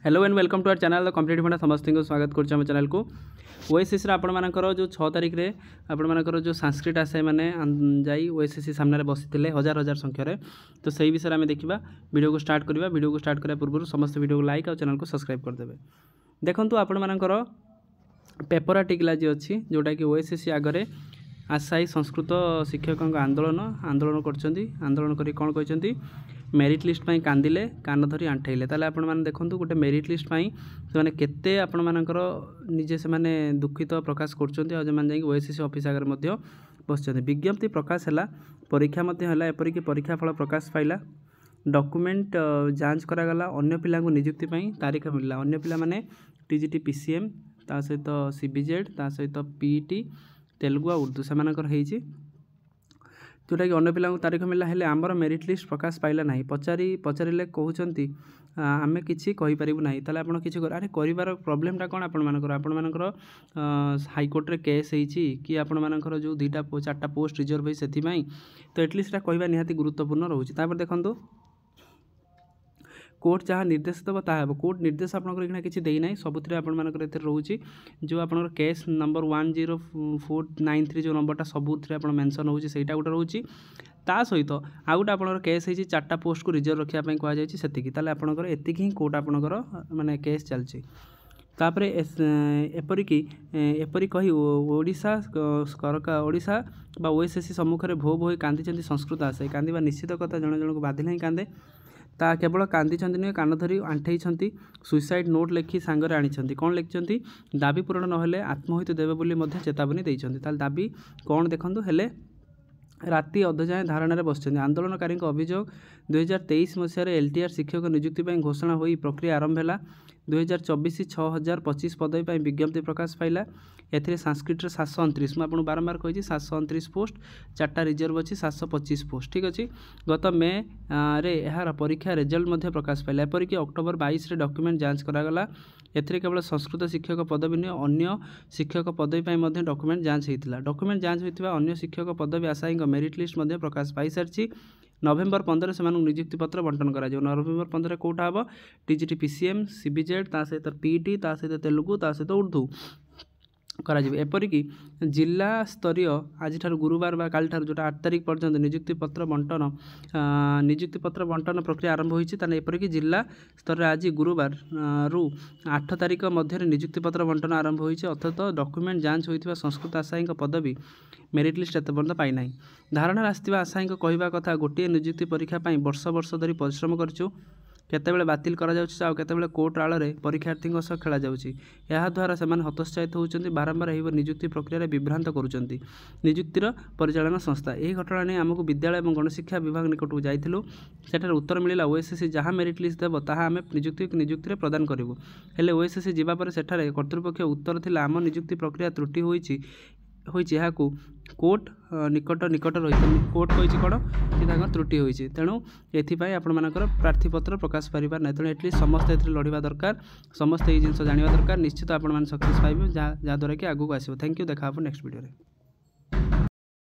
Hello and welcome to our channel the complete funda समस्त को स्वागत करुँ आम चैनल को ओएसएस आपर जो 6 तारिख रे आपर जो संस्कृत आसे मैंने जाई ओएसएस सामने बसी हजार हजार संख्यार तो सही विषय में देखा वीडियो को स्टार्ट करवा वीडियो को स्टार्ट करने पूर्व समस्त वीडियो को लाइक और चैनल को सब्सक्राइब करदे। देखो आपर पेपर आर्टिकल आज अच्छी जोटा कि ओएसएस आगे आशायी संस्कृत शिक्षकों आंदोलन करदोलन कर कौन कहते मेरिट लिस्ट पाई कांदिले कान धरी आंठेले ताले आपण माने देखंतु गोटे मेरिट लिस्ट पाई से केते आपण मानकर निजे से माने दुखित प्रकाश करछंती आ जे माने जाई ओएसएस ऑफिस आगर मध्ये बसछंती। विज्ञप्ति प्रकाश हैला परीक्षा मध्ये हैला एपरि कि परीक्षा फल प्रकाश पाइला डॉक्यूमेंट जांच करा गला अन्य पिला को नियुक्ति पाई तारीख मिलला अन्य पिला माने टीजीटी पीसीएम ता सहित सीबीजेड ता सहित पीईटी तेलुगु आ उर्दू से मानकर हेछि जोटा कि अन्य पिला तारीख मिलला हेले आमर मेरिट लिस्ट प्रकाश पाइला नहीं पचारे कहते आमे किसी कहीपरू ना ताले आपण किसी अरे कर प्रोब्लेमटा कौन आपर हाईकोर्ट रे केस होती कि आपण मानकर जो 2-4टा पोस्ट रिजर्व है से तो एटलिस्ट कहवा निहाती गुरुत्वपूर्ण रोचे। देखो कोर्ट जहाँ निर्देश देव ताब कोर्ट निर्देश आपंकर किसी देना सबुत आपर रोचे जो आप केस नंबर 10493 जो नंबरटा सबुत मेंशन होटा गोटे रोचे ता सहित आउ गोटे आप केस होती 4टा पोस्ट को रिजर्व रखापी कहते आपंकर एति ही कोर्ट आपंकर माने केस चलती तापर एपरी कही ओडिशा सरकार ओडिशा बा ओएसएस सम्मुखें भो भो कांदी संस्कृत आशे कांदा निश्चित कथा जन जन को बाधिले ही कांदे ता केवल कांदी नुहे कान धरी आंठे सुइसाइड नोट लिखि सांगरे आनी कौन लिखिं दाबी पूरण नहेले आत्महत्या देवे बोली चेतावनी देते दाबी कौन देखूँ हेले राति अध जाए धारणा बस आंदोलनकारी अभियोग 2023 मसीह एलटीआर शिक्षक नियुक्ति घोषणा हो प्रक्रिया आरंभ है 2024 6025 पदवी पर विज्ञप्ति प्रकाश पाइला एथिरे संस्कृत 729 मुझे बारंबार कही 729 पोस्ट 4टा रिजर्व अच्छी 725 पोस्ट ठीक अच्छे। गत मे रे यार परीक्षा रिजल्ट प्रकाश पाइला एपरिक अक्टोबर 22 डॉक्यूमेंट जांच करागला एथिरे केवल संस्कृत शिक्षक पदवी नुहे अन्य शिक्षक पदवी पर डॉक्यूमेंट जांच होता डॉक्यूमेंट जांच होता अन्य शिक्षक पदवी आशायी मेरिट लिस्ट प्रकाश पाई सारी नवेम्बर 15 से नियुक्ति पत्र बंटन करा नवेम्बर 15 कौटा हम टीजीटी पीसीएम सीबीजेड ता सहित पीईटी ता सहित तेलुगु ता सहित उर्दू करा एपरिक जिला स्तरीय आज गुरुवार बा काल जोटा 8 तारिख पर्यंत नियुक्ति पत्र बंटन प्रक्रिया आरंभ होती एपरिक जिला स्तर आज गुरुवार रु 8 तारिख मध्य नियुक्ति पत्र बंटन आरंभ होती अर्थात डॉक्यूमेंट जांच होता संस्कृत आशायी पदवी मेरिट लिस्ट एत पर्यंत पाई ना धारणा आसवा आशायी कहवा कथा गोटे नियुक्ति परीक्षा वर्ष वर्ष धरी परिश्रम करूँ केतेबेले बातिल करा जाउछि आ केतेबेले कोर्ट आଳରେ परीक्षार्थी सह खेला जाउछि द्वारा से हतोत्साहित होउछन्ति बारंबार एही नियुक्ति प्रक्रिया विभ्रांत करुछन्ति नियुक्तिर परिचालन संस्था। यही घटना नहीं आमको विद्यालय और गणशिक्षा विभाग निकट को जाइथिलु सेठार उत्तर मिला ओएसएस जहाँ मेरिट लिस्ट देव ताहा आम नियुक्ति प्रदान करूँ हेले ओएसएस जावा पर सेठारे कर्तृपक्ष उत्तर थिला आम नियुक्ति प्रक्रिया त्रुटि होइछि कोर्ट निकट रही कोर्ट कही कौन कि त्रुटि होती तेणु एपाई आपर प्रार्थीपत्र प्रकाश पारिबार ना तेणु एटलिस्ट समस्त लड़वा दरकार समस्त ये जिन जाना दरकार निश्चित आप सक्सेस पाइबे जहाँद्वारा कि आगू आसो। थैंक यू देखा नेक्स्ट वीडियो।